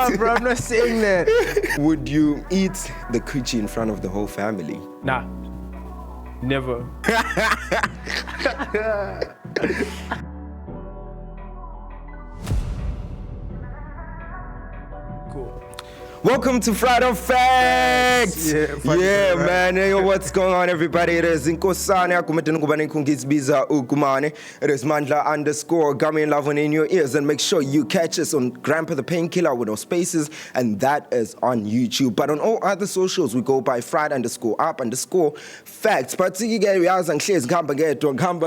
Nah, bro, I'm not saying that. Would you eat the coochie in front of the whole family? Nah, never. Cool. Welcome to Friday Facts! Yeah, man. Hey, what's going on, everybody? It is Inkosane. It is Mandla _ in love in your ears. And make sure you catch us on Grandpa the Painkiller with no spaces. And that is on YouTube. But on all other socials, we go by Friday_up_facts. But you get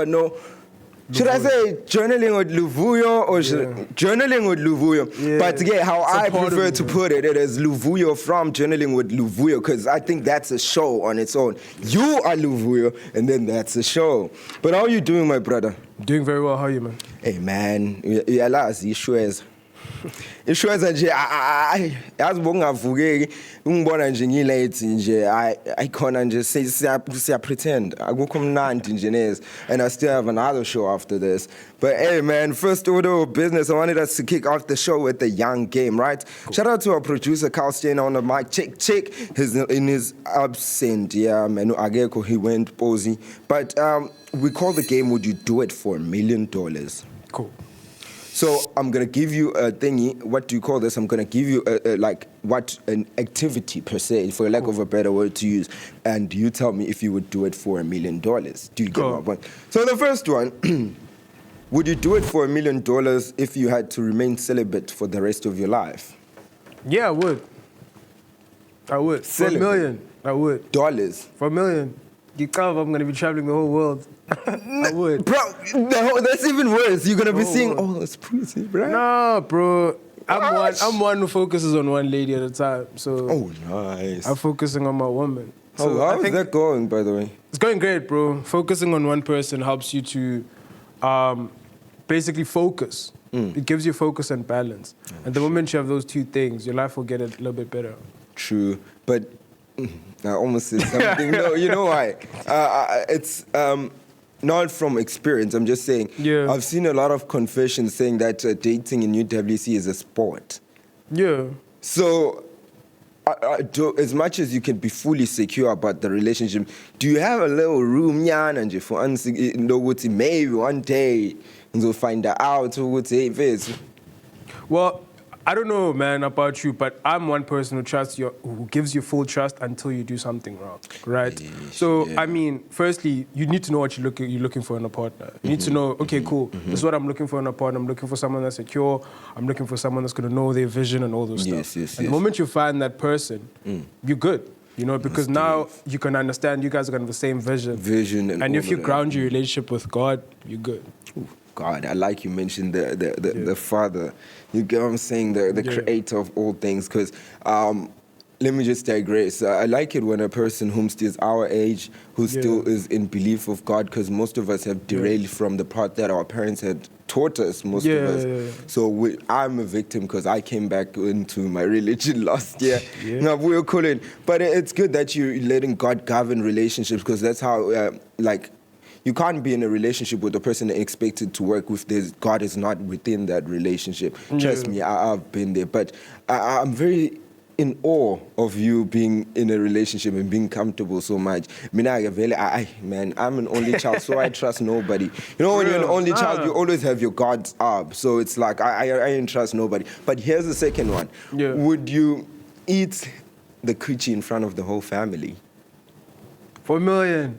no. Should I say journaling with Luvuyo or journaling with Luvuyo? Yeah. But again, how I prefer to put it, it is Luvuyo from journaling with Luvuyo, because I think that's a show on its own. You are Luvuyo, and then that's a show. But how are you doing, my brother? Doing very well. How are you, man? Hey, man, uyalazi ishweza. Ishweza nje yazi bongavukeki ungibona nje ngilate nje ayikhona nje siya pretend akukho mnandi nje neze, and I still have another show after this. But hey, man, first order of business, I wanted us to kick off the show with the young game, right? Cool. Shout out to our producer Carl Stein on the mic. Check in his absent, yeah, man. Ageko, he went posy. But we call the game "Would You Do It for $1 Million?" Cool. So I'm gonna give you a thingy. What do you call this? I'm gonna give you an activity per se, for lack of a better word to use, and you tell me if you would do it for $1 million. Do you get my point? So the first one, would you do it for $1 million if you had to remain celibate for the rest of your life? Yeah, I would. For $1 million, I would. Dollars? For $1 million. You come, I'm gonna be traveling the whole world. I would. Bro, that's even worse. You're gonna be seeing all this pussy, bro. No, bro. I'm one who focuses on one lady at a time. So nice. I'm focusing on my woman. So how's that going, by the way? It's going great, bro. Focusing on one person helps you to basically focus. It gives you focus and balance. And the moment you have those two things, your life will get a little bit better. True, but I almost said something. No, you know why? It's not from experience. I'm just saying. Yeah. I've seen a lot of confessions saying that dating in UWC is a sport. Yeah. So, as much as you can be fully secure about the relationship, do you have a little room, and for maybe one day you'll find out who Well, I don't know, man, about you, but I'm one person who trusts you, who gives you full trust until you do something wrong, right? I mean, firstly, you need to know what you're looking for in a partner. You need to know, okay, cool, this is what I'm looking for in a partner. I'm looking for someone that's secure. I'm looking for someone that's going to know their vision and all those stuff. And the moment you find that person, you're good. You know, because now you can understand you guys are going to have the same vision. And if you ground your relationship with God, you're good. Ooh, God, I like you mentioned the Father. You get what I'm saying? The creator of all things. Because let me just digress. I like it when a person whom is our age, who still is in belief of God, because most of us have derailed from the part that our parents had taught us, most of us. So I'm a victim because I came back into my religion last year. But it's good that you're letting God govern relationships, because that's how, you can't be in a relationship with a person and expect it to work with this. God is not within that relationship. Trust me, I've been there. But I'm very in awe of you being in a relationship and being comfortable so much. Man, I'm an only child, so I trust nobody. You know, when you're an only child, you always have your guards up. So it's like, I don't trust nobody. But here's the second one. Would you eat the coochie in front of the whole family? For $1 million?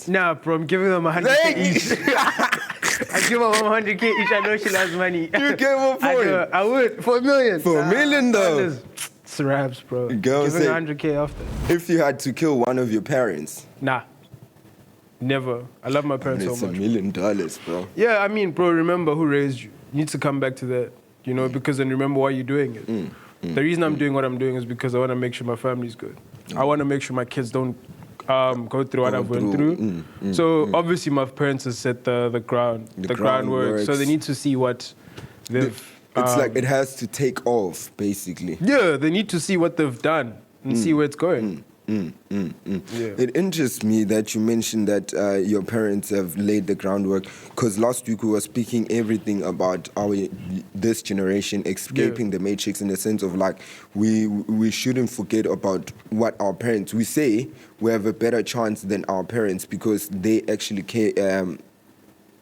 Nah, bro, I'm giving them $100K each. I give them $100K each. I know she loves money. You gave her for it? I would. For $1 million. For $1 million, though? It's raps, bro. Giving $100K after. If you had to kill one of your parents? Nah. Never. I love my parents so much. It's $1 million, bro. Yeah, I mean, bro, remember who raised you. You need to come back to that, you know, because then remember why you're doing it. The reason I'm doing what I'm doing is because I want to make sure my family's good. I want to make sure my kids don't go through what I've went through. So obviously my parents have set the groundwork. So they need to see what they've... It's like it has to take off, basically. Yeah, they need to see what they've done and see where it's going. Yeah. It interests me that you mentioned that your parents have laid the groundwork, because last week we were speaking everything about this generation escaping the matrix, in the sense of like we shouldn't forget about what our parents, we say we have a better chance than our parents because they actually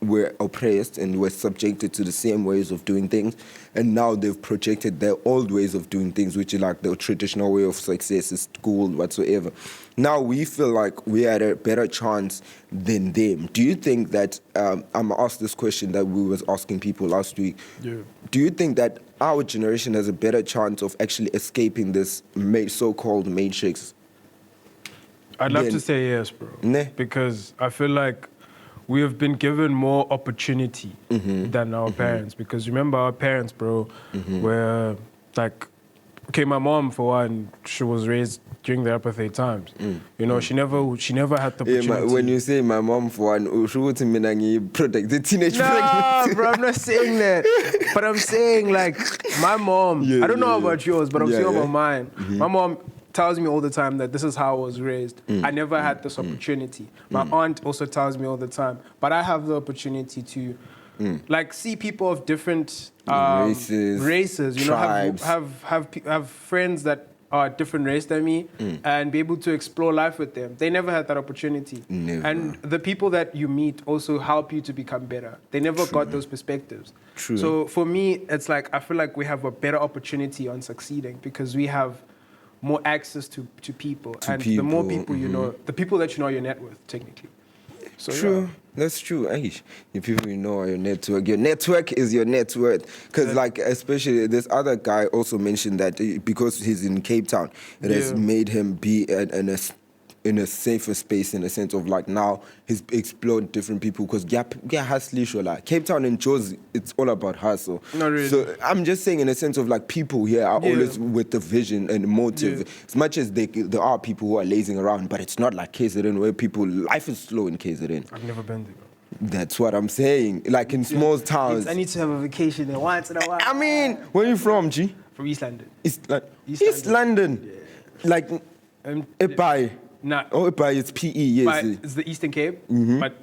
were oppressed and were subjected to the same ways of doing things, and now they've projected their old ways of doing things, which is like the traditional way of success, is school, whatsoever. Now we feel like we had a better chance than them. Do you think that, I'm gonna ask this question that we was asking people last week, do you think that our generation has a better chance of actually escaping this so-called matrix? I'd love to say yes, bro. Ne? Because I feel like we have been given more opportunity than our parents. Because remember, our parents, bro, were like, okay, my mom, for one, she was raised during the apartheid times. You know, she never had the opportunity. Yeah, when you say my mom, for one, she would protect the teenage No, bro, I'm not saying that. But I'm saying, like, my mom, I don't know about yours, but I'm saying about mine. My mom tells me all the time that this is how I was raised. I never had this opportunity. My aunt also tells me all the time, but I have the opportunity to like see people of different races, you tribes. know, have friends that are different race than me and be able to explore life with them. They never had that opportunity. Never. And the people that you meet also help you to become better. They never got those perspectives. True. So for me, it's like I feel like we have a better opportunity on succeeding because we have more access to people. The more people you know, the people that you know are your net worth, technically. So, true. That's true. Aish, the people you know are your network. Your network is your net worth. Because, like, especially this other guy also mentioned that because he's in Cape Town, it has made him be in a safer space, in a sense of like now he's explored different people because Cape Town and Jozi, it's all about hustle. Not really. So I'm just saying in a sense of like people here are always with the vision and motive. As much as there are people who are lazing around, but it's not like KZN where life is slow in KZN. I've never been there. That's what I'm saying. Like in small towns. I need to have a vacation there once in a while. I mean, where are you from, G? From East London. East London. Yeah. Like, Epai. Nah. Oh, Epai, it's PE, yes. But it's the Eastern Cape. But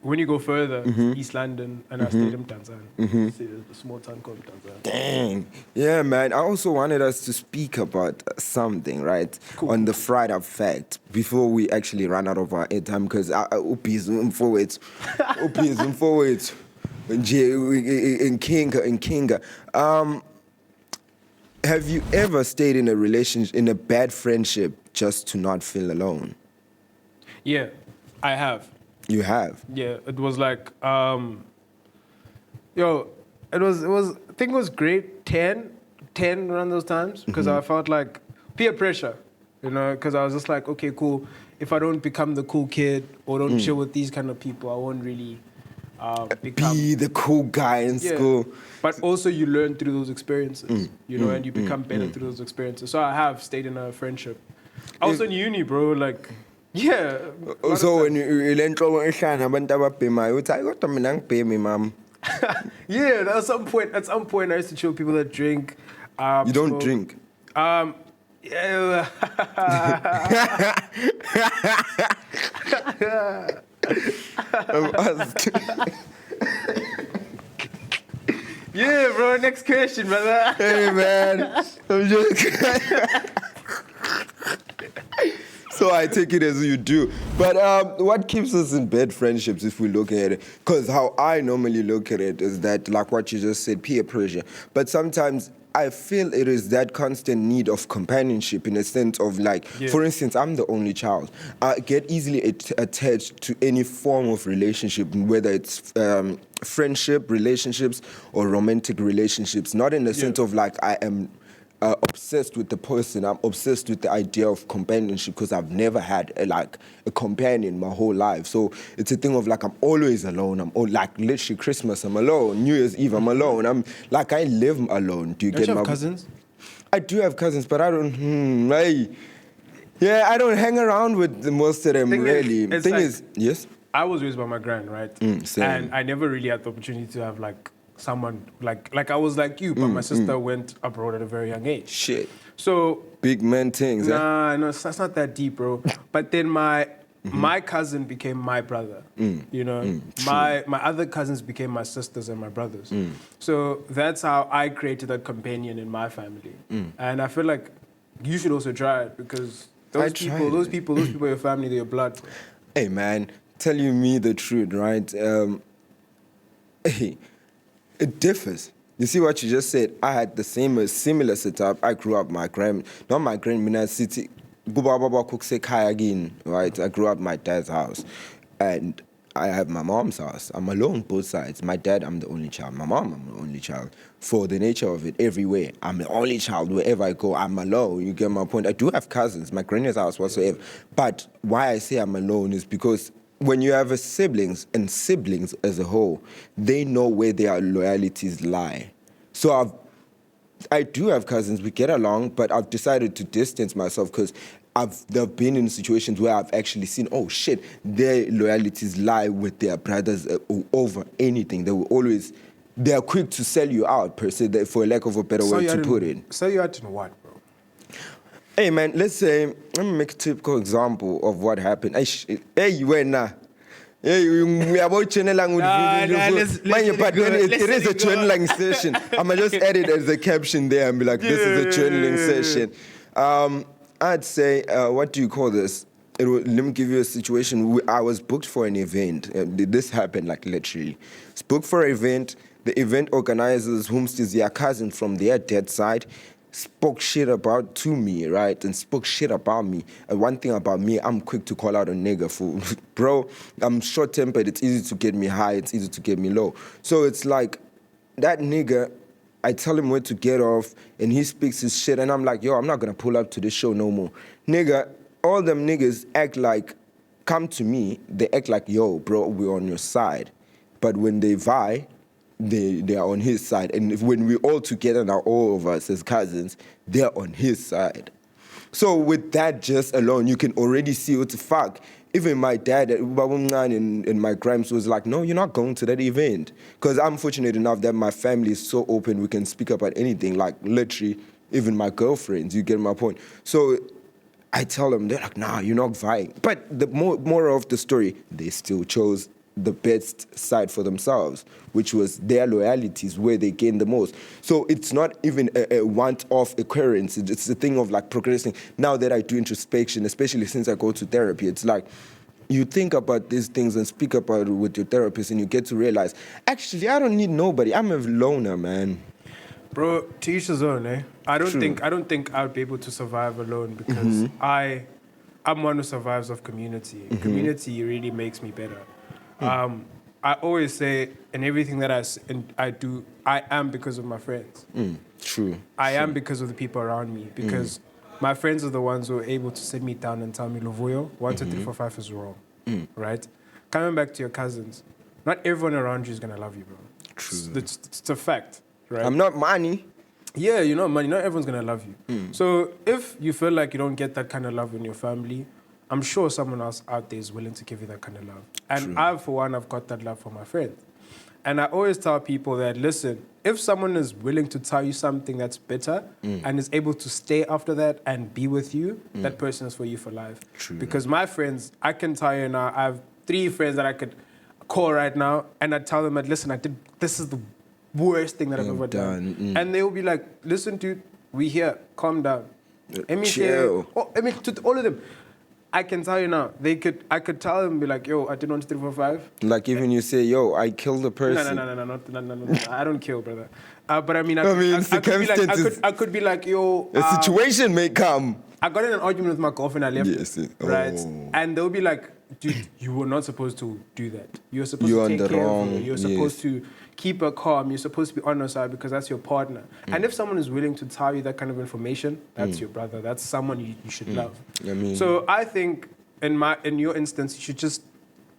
when you go further, it's East London, and I stayed in Tanzania. See, there's a small town called Tanzania. Dang. Yeah, man. I also wanted us to speak about something, right? Cool. On the fried up fact, before we actually run out of our airtime, because forward. In Kinga. Have you ever stayed in a relationship, in a bad friendship, just to not feel alone? Yeah, I have. You have? Yeah, it was like, it was, I think it was grade 10 around those times, because I felt like peer pressure, you know, because I was just like, okay, cool, if I don't become the cool kid or don't chill with these kind of people, I won't really be the cool guy in school. But also you learn through those experiences, you know, and you become better through those experiences. So I have stayed in a friendship. I was in uni, bro, like, yeah. So when you learn trouble, mom. Yeah, at some point I used to chill with people that drink. You don't drink? Yeah. Yeah, bro, next question, brother. Hey, man. I'm just... So I take it as you do. But what keeps us in bad friendships if we look at it? Because how I normally look at it is that, like what you just said, peer pressure. But sometimes I feel it is that constant need of companionship in a sense of like, for instance, I'm the only child. I get easily attached to any form of relationship, whether it's friendship, relationships, or romantic relationships. Not in the sense of like I am obsessed with the person. I'm obsessed with the idea of companionship because I've never had a companion my whole life. So it's a thing of like I'm always alone. Like literally Christmas I'm alone, New Year's Eve I'm alone. I'm like I live alone. Do you Don't get you my have cousins? I do have cousins, but I don't. I don't hang around with most of them really. Thing like, is, yes. I was raised by my grand, right? Same. And I never really had the opportunity to have like someone like I was like you, but my sister went abroad at a very young age. Shit. So Big man things. nah, no, it's not that deep, bro. But then my cousin became my brother. You know, my other cousins became my sisters and my brothers. So that's how I created that companion in my family. And I feel like you should also try it because those people are your family, they're your blood. Hey man, telling me the truth, right? Hey, it differs. You see what you just said? I had the similar setup. I grew up not my grandmother's city. Right? I grew up at my dad's house. And I have my mom's house. I'm alone both sides. My dad, I'm the only child. My mom, I'm the only child. For the nature of it, everywhere, I'm the only child. Wherever I go, I'm alone. You get my point? I do have cousins, my granny's house whatsoever. But why I say I'm alone is because when you have siblings, and siblings as a whole, they know where their loyalties lie. So I do have cousins, we get along, but I've decided to distance myself because I've been in situations where I've actually seen, oh shit, their loyalties lie with their brothers over anything. They are quick to sell you out, per se, for lack of a better word to put it. Sell you out in what, bro? Hey man, let me make a typical example of what happened. Hey, you were nah. We are about channeling it is a channeling session. I'm gonna just edit as a caption there and be like, this is a channeling session. I'd say, what do you call this? Let me give you a situation. I was booked for an event. This happened like literally. It's booked for an event. The event organizers, whom is their cousin from their dad's side, spoke shit to me, right? And spoke shit about me. And one thing about me, I'm quick to call out a nigga for, bro, I'm short-tempered. It's easy to get me high. It's easy to get me low. So it's like, that nigga, I tell him where to get off, and he speaks his shit, and I'm like, yo, I'm not going to pull up to this show no more. Nigga, all them niggas act like, come to me, they act like, yo, bro, we're on your side. But when they vie, they are on his side. And when we're all together now, all of us as cousins, they're on his side. So with that just alone, you can already see what the fuck. Even my dad and my gramps was like, no, you're not going to that event. Because I'm fortunate enough that my family is so open, we can speak about anything, like literally even my girlfriends, you get my point. So I tell them, they're like, nah, you're not vying. But the more of the story, they still chose the best side for themselves, which was their loyalties, where they gain the most. So it's not even a one-off occurrence. It's a thing of like progressing. Now that I do introspection, especially since I go to therapy, it's like you think about these things and speak about it with your therapist, and you get to realize, actually, I don't need nobody. I'm a loner, man. Bro, to each his own, eh? I don't think I would be able to survive alone because I'm one who survives off community. Community really makes me better. I always say, in everything that I do, I am because of my friends. True. I am because of the people around me. Because my friends are the ones who are able to sit me down and tell me, Luvuyo, 1, 2, 3, 4, 5 is wrong. Right? Coming back to your cousins, not everyone around you is going to love you, bro. True. It's a fact. Right? I'm not money. Yeah, you're not money. Not everyone's going to love you. So if you feel like you don't get that kind of love in your family, I'm sure someone else out there is willing to give you that kind of love. And I've got that love for my friends. And I always tell people that, listen, if someone is willing to tell you something that's better and is able to stay after that and be with you, that person is for you for life. True. Because my friends, I can tell you now, I have 3 friends that I could call right now, and I tell them that, listen, this is the worst thing that I've ever done. And they will be like, listen, dude, we here, calm down. Let me Chill. to all of them. I can tell you now, I could tell them, be like, yo, I did 1, 2, 3, 4, 5. Like even you say, yo, I killed a person. No, I don't kill, brother. But I mean, I could be like, yo. A situation may come. I got in an argument with my girlfriend, I left. Yes. Right? Oh. And they'll be like, dude, you were not supposed to do that. You're supposed to take care of her. You're supposed to keep her calm. You're supposed to be on her side because that's your partner. And if someone is willing to tell you that kind of information, that's your brother. That's someone you should love. So I think in your instance, you should just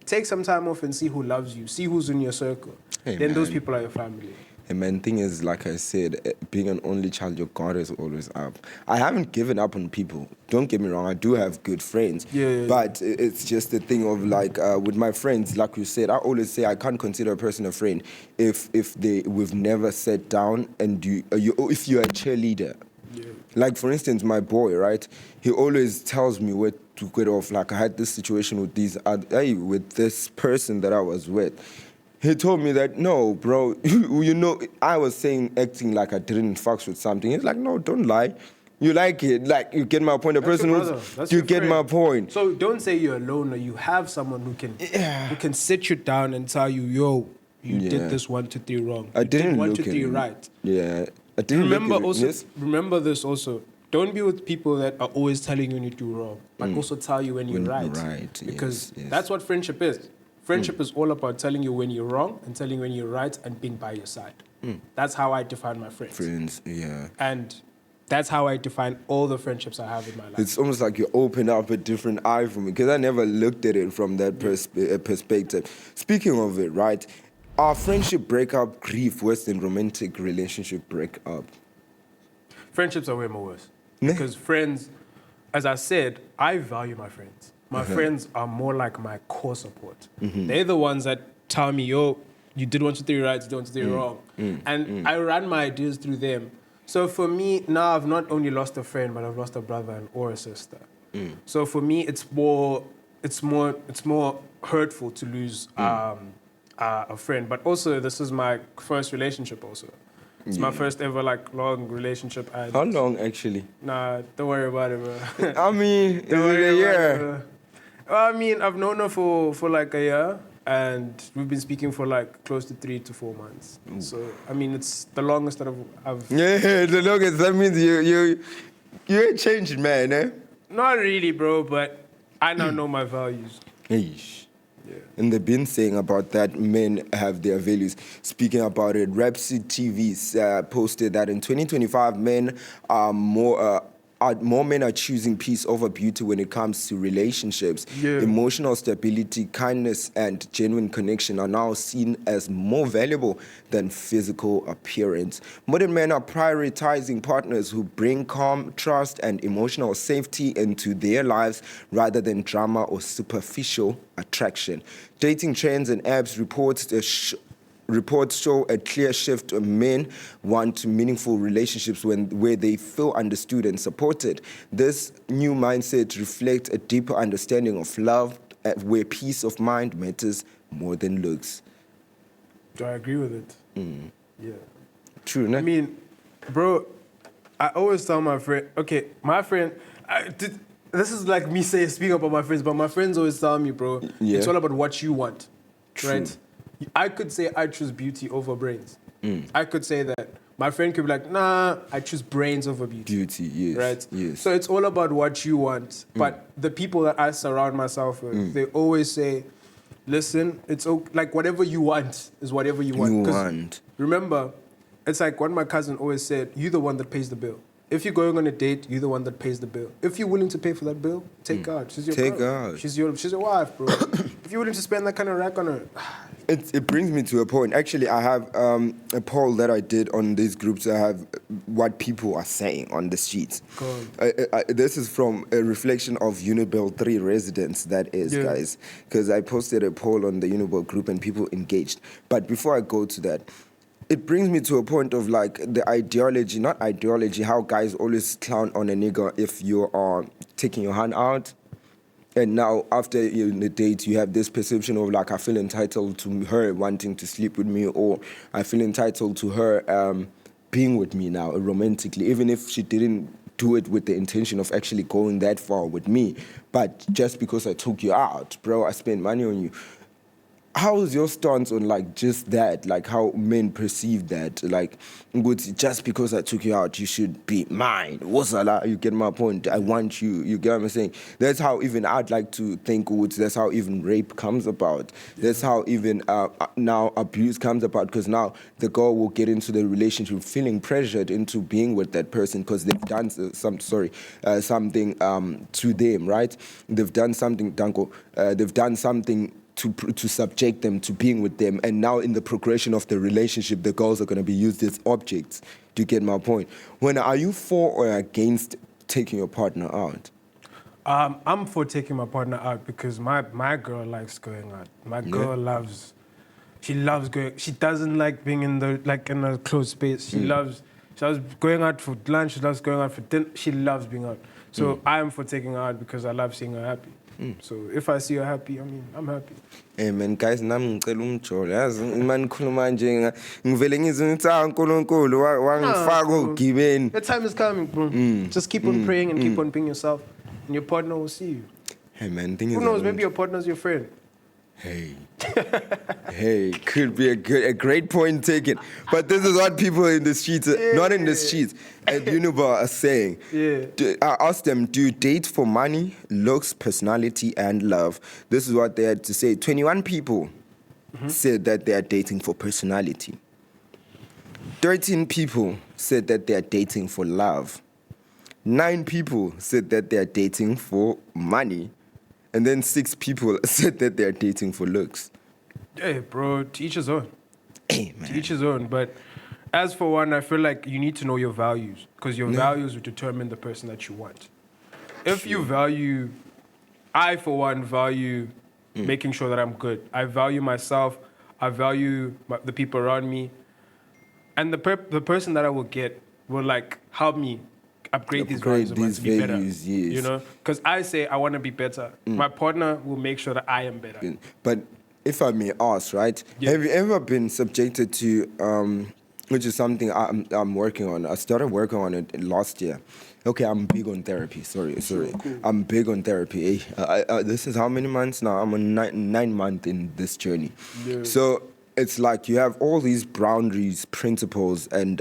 take some time off and see who loves you. See who's in your circle. Then those people are your family. And man, thing is, like I said, being an only child, your guard is always up. I haven't given up on people. Don't get me wrong, I do have good friends. But it's just the thing of like, with my friends, like you said, I always say I can't consider a person a friend if we've never sat down and if you're a cheerleader. Like, for instance, my boy, right? He always tells me where to get off. Like, I had this situation with with this person that I was with. He told me that, no, bro, you know, I was acting like I didn't fucks with something. He's like, no, don't lie. You like it. Like, you get my point. The person who's, you get my point. So don't say you're alone, or you have someone who can sit you down and tell you, yo, you did this 1, 2, 3 wrong. I didn't did 1, look 2, 3 right. Yeah. I didn't Remember this also. Don't be with people that are always telling you when you do wrong, but also tell you when you're right. Because that's what friendship is. Friendship is all about telling you when you're wrong and telling you when you're right and being by your side. That's how I define my friends. And that's how I define all the friendships I have in my life. It's almost like you open up a different eye for me, because I never looked at it from that perspective. Speaking of it, right, are friendship breakup grief worse than romantic relationship breakup? Friendships are way more worse. Because friends, as I said, I value my friends. My friends are more like my core support. They're the ones that tell me, yo, you did 1, 2, 3 right, you did 1, 2, 3 wrong. And I run my ideas through them. So for me, now I've not only lost a friend, but I've lost a brother or a sister. So for me, it's more hurtful to lose a friend. But also, this is my first relationship also. It's my first ever long relationship. How long actually? Nah, don't worry about it, bro. I mean, is it a year? I mean, I've known her for like a year, and we've been speaking for like close to 3 to 4 months. So I mean, it's the longest that I've. Yeah, the longest. That means you ain't changed, man, eh? Not really, bro, but I now know my values. Eish. And they've been saying about that men have their values. Speaking about it, Rapsy TV posted that in 2025, men are more men are choosing peace over beauty when it comes to relationships. Emotional stability, kindness, and genuine connection are now seen as more valuable than physical appearance. Modern men are prioritizing partners who bring calm, trust, and emotional safety into their lives rather than drama or superficial attraction. Dating trends and apps reports show a clear shift. Men want meaningful relationships where they feel understood and supported. This new mindset reflects a deeper understanding of love, where peace of mind matters more than looks. Do I agree with it? Yeah. True, no? I mean, bro, I always tell my friend, this is like me speaking about my friends, but my friends always tell me, bro, it's all about what you want, right? I could say I choose beauty over brains. I could say that. My friend could be like, nah, I choose brains over beauty. Beauty, yes. Right? Yes. So it's all about what you want. But the people that I surround myself with, they always say, listen, it's like whatever you want is whatever you want. Remember, it's like what my cousin always said, you're the one that pays the bill. If you're going on a date, you're the one that pays the bill. If you're willing to pay for that bill, take her out. She's your girl. She's your wife, bro. If you're willing to spend that kind of rack on her. It brings me to a point. Actually, I have a poll that I did on these groups. I have what people are saying on the streets. This is from a reflection of Unibel 3 residents, that is, guys. Because I posted a poll on the Unibel group and people engaged. But before I go to that, it brings me to a point of like the ideology, not ideology, how guys always clown on a nigga if you are taking your hand out. And now after the date, you have this perception of like, I feel entitled to her wanting to sleep with me, or I feel entitled to her being with me now romantically, even if she didn't do it with the intention of actually going that far with me. But just because I took you out, bro, I spent money on you. How is your stance on like just that, like how men perceive that, like just because I took you out, you should be mine? You get my point. I want you. You get what I'm saying? That's how even I'd like to think. That's how even rape comes about. That's how even now abuse comes about, because now the girl will get into the relationship feeling pressured into being with that person because they've done something to them, right? They've done something, Danko. They've done something to subject them to being with them, and now in the progression of the relationship, the girls are going to be used as objects. Do you get my point? Are you for or against taking your partner out? I'm for taking my partner out because my girl likes going out. My girl loves going. She doesn't like being in a closed space. She loves going out for lunch. She loves going out for dinner. She loves being out. So I am for taking her out because I love seeing her happy. So if I see her happy, I mean, I'm happy. Hey man, guys, nami ngicela umjolo. Yazi imani ngikhuluma nje ngivele ngizwe ngithi uNkulunkulu wangifaka ogibeni. The time is coming, bro. Just keep on praying and keep on being yourself, and your partner will see you. Hey man, who knows? Maybe your partner's your friend. Hey, could be a great point taken. But this is what people in the streets, not in the streets, at Unibar are saying. I asked them, do you date for money, looks, personality, and love? This is what they had to say. 21 people said that they are dating for personality. 13 people said that they are dating for love. 9 people said that they are dating for money. And then 6 people said that they're dating for looks. Hey, bro, to each his own. Hey, man. To each his own. But as for one, I feel like you need to know your values because your values will determine the person that you want. If you value, I, for one, value making sure that I'm good. I value myself. I value the people around me. And the person that I will get will, like, help me upgrade these values to be better. Yes. You know? Because I say I want to be better. My partner will make sure that I am better. But if I may ask, right? Have you ever been subjected to, which is something I'm working on. I started working on it last year. Okay, I'm big on therapy. Sorry. Cool. I'm big on therapy. This is how many months now? I'm on 9 months in this journey. Yeah. So it's like you have all these boundaries, principles, and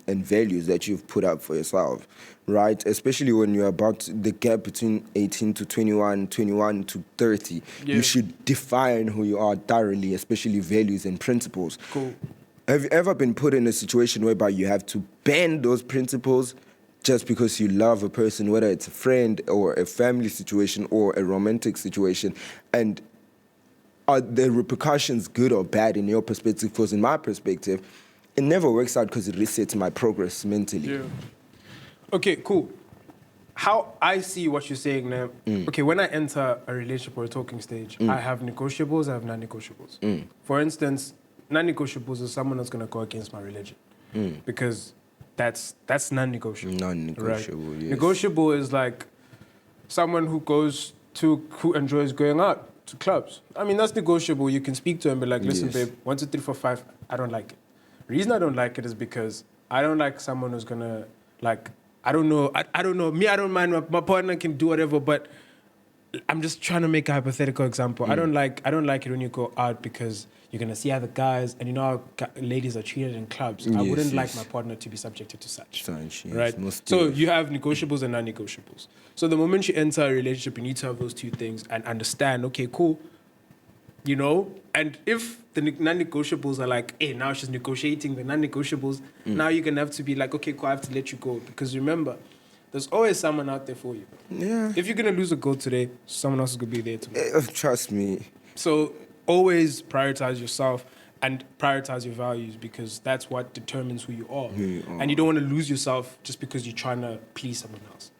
values that you've put up for yourself, right? Especially when you're about the gap between 18 to 21, 21 to 30. Yeah. You should define who you are thoroughly, especially values and principles. Cool. Have you ever been put in a situation whereby you have to bend those principles just because you love a person, whether it's a friend or a family situation or a romantic situation, and are the repercussions good or bad in your perspective? Because in my perspective, it never works out because it resets my progress mentally. Yeah. Okay, cool. How I see what you're saying now, okay, when I enter a relationship or a talking stage, I have negotiables, I have non-negotiables. For instance, non-negotiables is someone that's going to go against my religion because that's non-negotiable. Non-negotiable, right? yes. Negotiable is like someone who enjoys going out to clubs. I mean, that's negotiable. You can speak to him and be like, listen, babe, 1, 2, 3, 4, 5, I don't like it. The reason I don't like it is because I don't like someone who's going to, like, I don't know. Me, I don't mind. My partner can do whatever, but I'm just trying to make a hypothetical example. I don't like it when you go out because you're going to see other guys, and you know how ladies are treated in clubs. I wouldn't like my partner to be subjected to such. Right? So you have negotiables and non-negotiables. So the moment you enter a relationship, you need to have those two things and understand, okay, cool, you know? And if the non-negotiables are like, hey, now she's negotiating the non-negotiables, now you're going to have to be like, okay, cool, I have to let you go. Because remember, there's always someone out there for you. Yeah. If you're going to lose a girl today, someone else is going to be there tomorrow. Trust me. So always prioritize yourself and prioritize your values because that's what determines who you are. And you don't want to lose yourself just because you're trying to please someone else.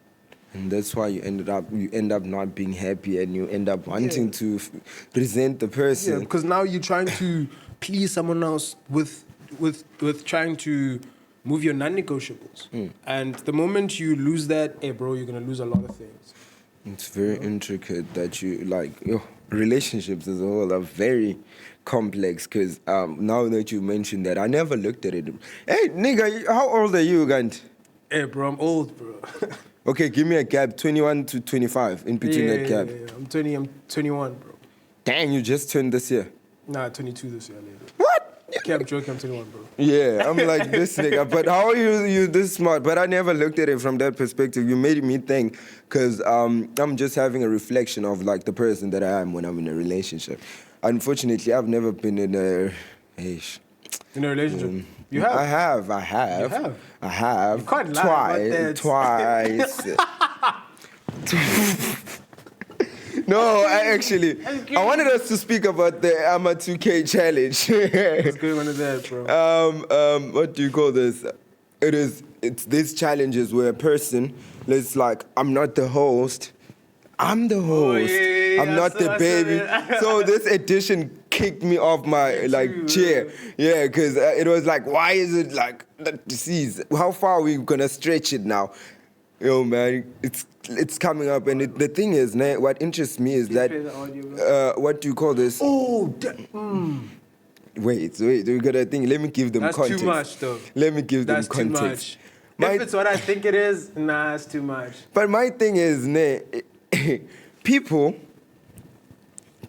And that's why you end up not being happy, and you end up wanting to resent the person. Yeah, because now you're trying to please someone else with trying to move your non-negotiables. And the moment you lose that, hey bro, you're gonna lose a lot of things. It's very intricate that you relationships as a whole are very complex. Because now that you mentioned that, I never looked at it. Hey nigga, how old are you, Gant? Hey bro, I'm old, bro. Okay, give me a gap, 21 to 25, in between that gap. Yeah. I'm 21, bro. Dang, you just turned this year. Nah, 22 this year, later. What? Okay, I'm joking, I'm 21, bro. Yeah, I'm like, this nigga, but how are you this smart? But I never looked at it from that perspective. You made me think, because I'm just having a reflection of, like, the person that I am when I'm in a relationship. Unfortunately, I've never been in a... In a relationship? You have? I have. You have? I have. You can't lie about that. Twice. No, I wanted us to speak about the Ama2k challenge. What's going on with that, bro? What do you call this? It's these challenges where a person is like, I'm not the host. I'm the host. I'm not the baby. So this edition kicked me off my chair. Yeah, because it was like, why is it like the disease? How far are we gonna stretch it now? Yo, man, it's coming up, and the thing is, what interests me is that what do you call this? Wait, we got to think. Let me give them context. That's too much, though. Let me give them context. That's too much. If it's what I think it is, nah, it's too much. But my thing is, people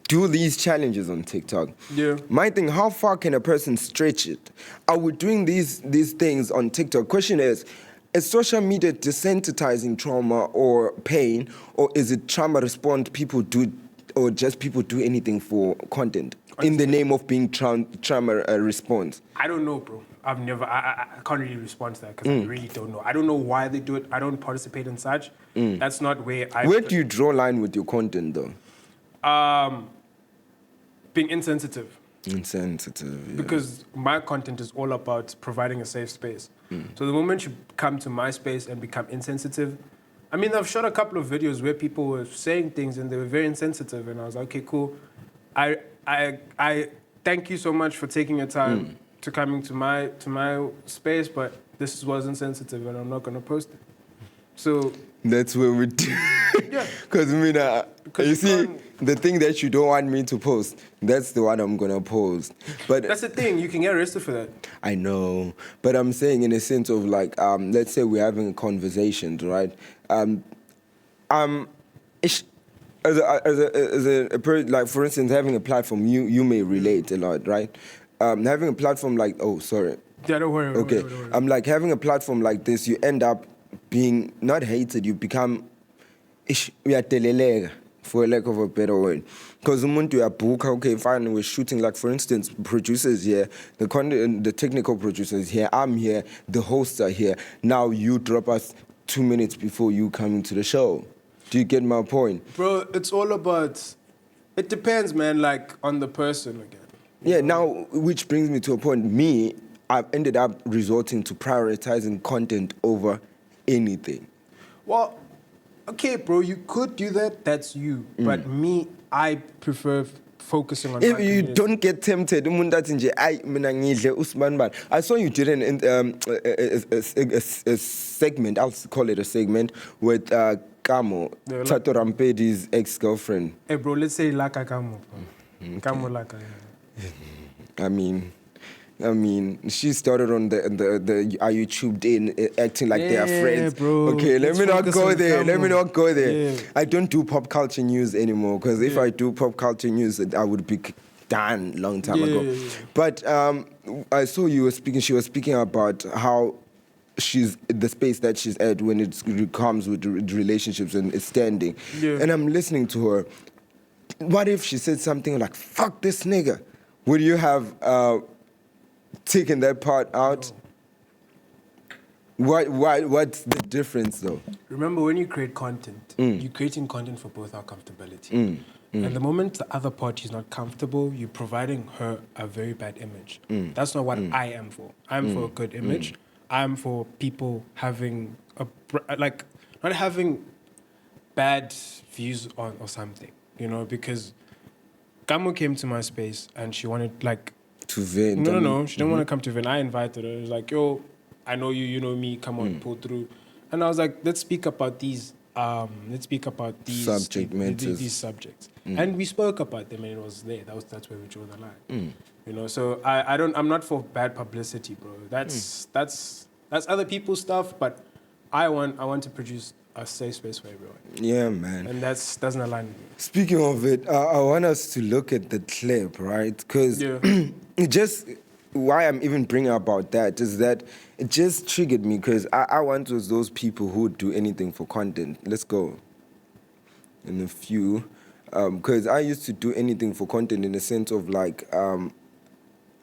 do these challenges on TikTok. Yeah. My thing, how far can a person stretch it? Are we doing these things on TikTok? Question is social media desensitizing trauma or pain, or is it trauma response people do, or just people do anything for content in the name of being trauma response? I don't know, bro. I can't really respond to that because I really don't know. I don't know why they do it. I don't participate in such. That's not where I... Where do you draw line with your content, though? Being insensitive. Insensitive, yeah. Because my content is all about providing a safe space. So the moment you come to my space and become insensitive, I mean, I've shot a couple of videos where people were saying things and they were very insensitive, and I was like, okay, cool. I thank you so much for taking your time to coming to my space, but this was insensitive and I'm not gonna post it. So that's where we do. Yeah. Because you see, the thing that you don't want me to post, that's the one I'm gonna post. But that's the thing, you can get arrested for that. I know, but I'm saying in a sense of like, let's say we're having a conversation, right? Like for instance, having a platform, you may relate a lot, right? Having a platform like, oh, sorry. Yeah, don't worry. Okay, don't worry. I'm like having a platform like this, you end up being not hated, you become uyatelelega, for lack of a better word. Because umuntu uyabuka, okay, fine, we're shooting, like for instance, producers here, the technical producers here, I'm here, the hosts are here. Now you drop us 2 minutes before you come into the show. Do you get my point? Bro, it's all about, it depends, man, like on the person again. Yeah, now, which brings me to a point. Me, I've ended up resorting to prioritizing content over anything. Well, okay, bro, you could do that, that's you. But me, I prefer focusing on... If you don't get tempted, I saw you did a segment, I'll call it a segment, with Kamo, Tato Rampedi's ex-girlfriend. Hey, bro, let's say Laka Kamo. Kamo Laka. I mean, she started on the YouTube in acting like they are friends. Bro. Okay, let me not go there. Yeah. I don't do pop culture news anymore because if I do pop culture news, I would be done long time ago. Yeah. But I saw you were speaking. She was speaking about how she's the space that she's at when it comes with relationships and standing. Yeah. And I'm listening to her. What if she said something like "fuck this nigga"? Would you have taken that part out? What's the difference, though? Remember, when you create content, you're creating content for both our comfortability. And the moment the other party is not comfortable, you're providing her a very bad image. That's not what I am for. I'm for a good image. I'm for people having not having bad views on or something, you know, because Kamo came to my space and she wanted to vent. No. She didn't want to come to vent. I invited her. It was like, yo, I know you, you know me. Come on, pull through. And I was like, let's speak about these. Subject matters. These subjects. And we spoke about them, and it was there. That's where we drew the line. You know, so I'm not for bad publicity, bro. That's other people's stuff. But I want to produce a safe space for everyone. Yeah, man. And that doesn't align with me. Speaking of it, I want us to look at the clip, right? Because why I'm even bringing about that is that it just triggered me because I once was those people who would do anything for content. Let's go. In a few. Because I used to do anything for content in the sense of I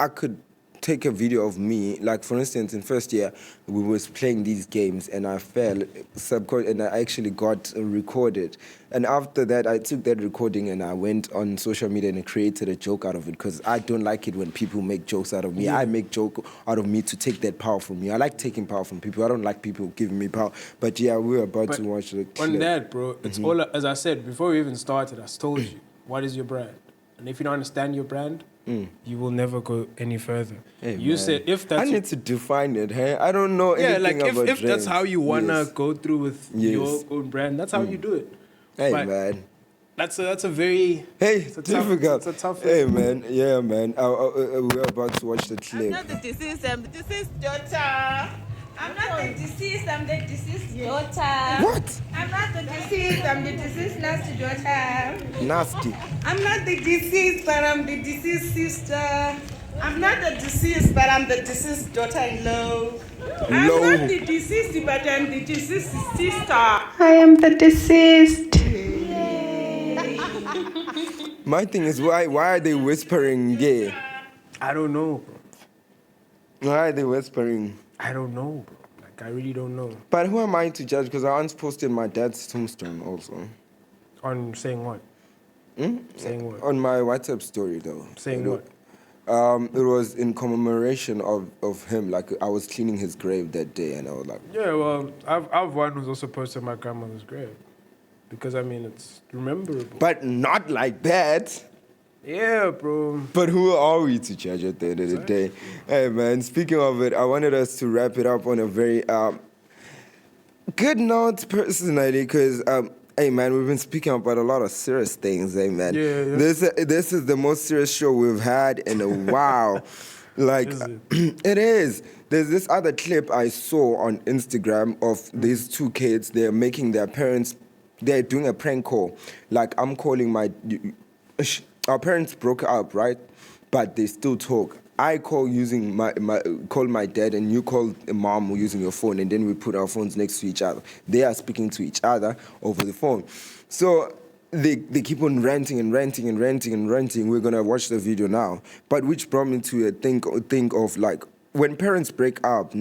could take a video of me, like for instance, in first year, we was playing these games and I fell and I actually got recorded. And after that, I took that recording and I went on social media and created a joke out of it because I don't like it when people make jokes out of me. I make joke out of me to take that power from me. I like taking power from people. I don't like people giving me power. But yeah, we're about to watch the clip. On that, bro, it's all, as I said, before we even started, I told you, what is your brand? And if you don't understand your brand, you will never go any further. Hey, you man. said if that's... I need to define it, hey? I don't know anything about if that's how you want to go through with your own brand, that's how you do it. Hey, but man. That's a very... Hey, difficult. It's a tough... Hey, man. Yeah, man. We're about to watch the clip. I'm not the deceased, I'm the deceased daughter. I'm not the deceased, I'm the deceased daughter. What? I'm not the deceased, I'm the deceased nasty daughter. Nasty. I'm not the deceased, but I'm the deceased sister. I'm not the deceased, but I'm the deceased daughter-in-law. I'm not the deceased, but I'm the deceased sister. I am the deceased. My thing is, why are they whispering gay? I don't know, bro. Why are they whispering? I don't know, bro. Like, I really don't know. But who am I to judge? Because I once posted my dad's tombstone also. On saying what? Saying what? On my WhatsApp story, though. Saying what? It was in commemoration of him. Like, I was cleaning his grave that day, and I was like... Yeah, well, I've one who's also posted my grandmother's grave. Because, I mean, it's rememberable. But not like that. Yeah, bro. But who are we to judge at the end of the day? Hey, man, speaking of it, I wanted us to wrap it up on a very good note, personally, because, hey, man, we've been speaking about a lot of serious things, hey, man. Yeah. This is the most serious show we've had in a while. Like, Is it is. There's this other clip I saw on Instagram of these two kids. They're making their parents... They're doing a prank call. Like, I'm calling my... Our parents broke up, right? But they still talk. I call using call my dad, and you call mom using your phone, and then we put our phones next to each other. They are speaking to each other over the phone. So they keep on ranting and ranting and ranting and ranting. We're gonna watch the video now. But which brought me to think of like, when parents break up,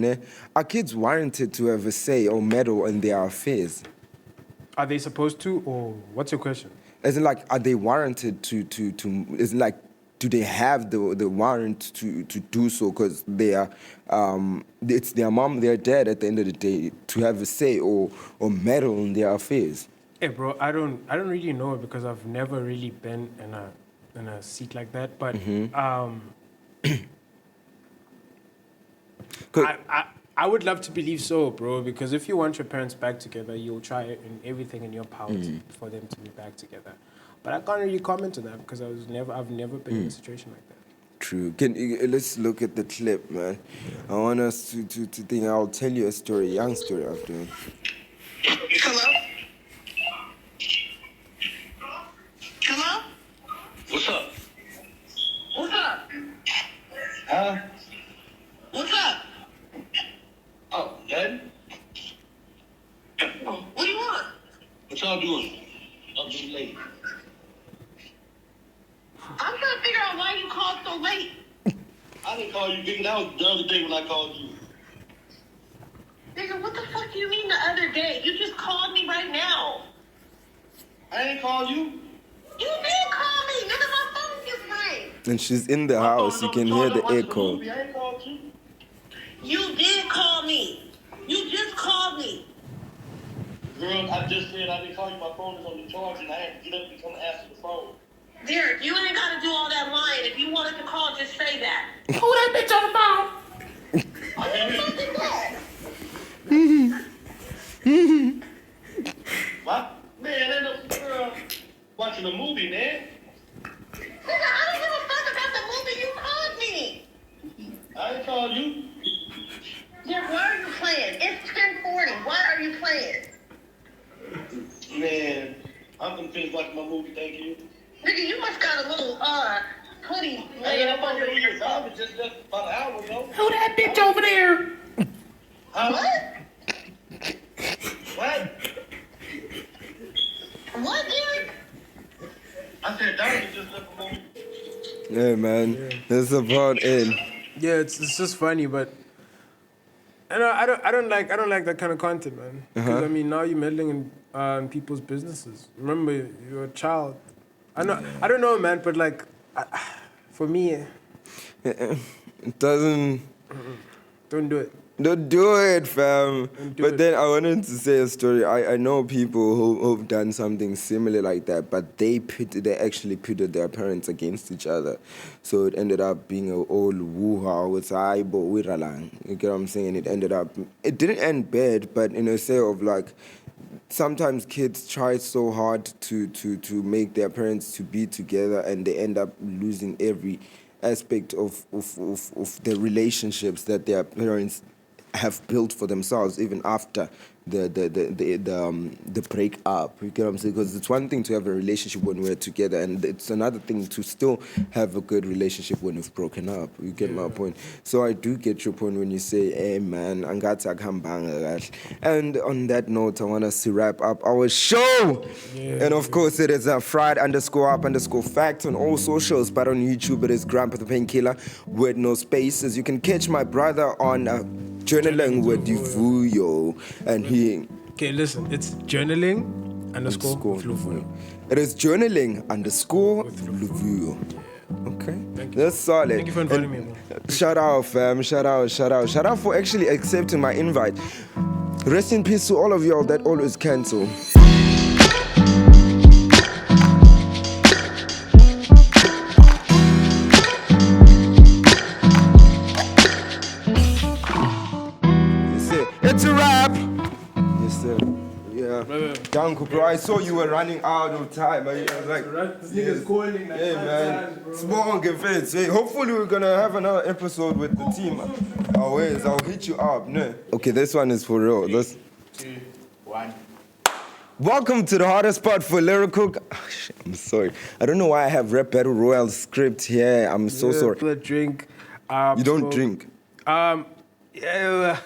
are kids warranted to have a say or meddle in their affairs? Are they supposed to, or what's your question? As in, like, are they warranted to is it like, do they have the warrant to do so? Because they are, it's their mom, their dad at the end of the day to have a say or meddle in their affairs. Hey, bro, I don't really know because I've never really been in a seat like that. But I would love to believe so, bro, because if you want your parents back together, you'll try in everything in your power for them to be back together. But I can't really comment on that because I've never been in a situation like that. True. Let's look at the clip, man. I want us to think. I'll tell you a story, young story after. Hello? Hello? What's up? What's up? Huh? What's up? Oh, Dad? What do you want? What y'all doing? Up this late. I'm trying to figure out why you called so late. I didn't call you, nigga. That was the other day when I called you. Nigga, what the fuck do you mean the other day? You just called me right now. I didn't call you. You did call me. Nigga, my phone just rang. And she's in the house. You can hear the echo. I ain't called you. You did call me. You just called me. Girl, I just said I didn't call you. My phone is on the charge and I had to get up and come answer the phone. Derek, you ain't got to do all that lying. If you wanted to call, just say that. Who that bitch on the phone? I didn't fucking that. What? Man, that little girl watching a movie, man. Nigga, I don't give a fuck about the movie. You called me. I didn't call you. Derek, why are you playing? It's 10:40. Why are you playing? Man, I'm gonna finish watching my movie, thank you. Nigga, you must got a little, hoodie I laying ain't up under your I thumb. was just left about an hour ago. Who that bitch over there? Huh? What? What? What, Derek? I said, Donnie just left a movie. Yeah, man. That's about it. Yeah, it's just funny, but and I don't like that kind of content, man. Because I mean, now you're meddling in people's businesses. Remember, you're a child. I don't know, man, but like, for me, It doesn't. don't do it. Don't do it, fam. do But it. then I wanted to say a story. I know people who've done something similar like that, but they actually pitted their parents against each other. So it ended up being a old woo-ha with aibo wiralang. You get what I'm saying? It didn't end bad, but in a say of like, sometimes kids try so hard to make their parents to be together, and they end up losing every aspect of the relationships that their parents have built for themselves, even after the break up. You get what I'm saying? Because it's one thing to have a relationship when we're together, and it's another thing to still have a good relationship when we've broken up. You get my point? So I do get your point when you say, hey man, angathi akuhambanga kahle. And on that note, I want us to wrap up our show. And of course, it is fried_up_fact on all socials, but on YouTube it is Grandpa the Painkiller with no spaces. You can catch my brother on Journaling with Vuyo, and Okay, listen, it's journaling _. It is journaling _Vuyo. Okay, that's solid. Thank you for inviting me, man. Shout out, fam. Shout out for actually accepting my invite. Rest in peace to all of y'all that always cancel. It's a wrap. Yes, sir. Yeah. Thank you, bro. I saw you were running out of time. I was like, This nigga's calling like hey, man. Small defense. Hey, hopefully we're gonna have another episode with the team. Always, I'll hit you up. No. Okay, this one is for real. 3, 2, 1. Welcome to the hottest spot for lyrical. Oh, shit, I'm sorry. I don't know why I have Rap Battle Royale script here. I'm so sorry. For a drink. You don't drink. Yeah.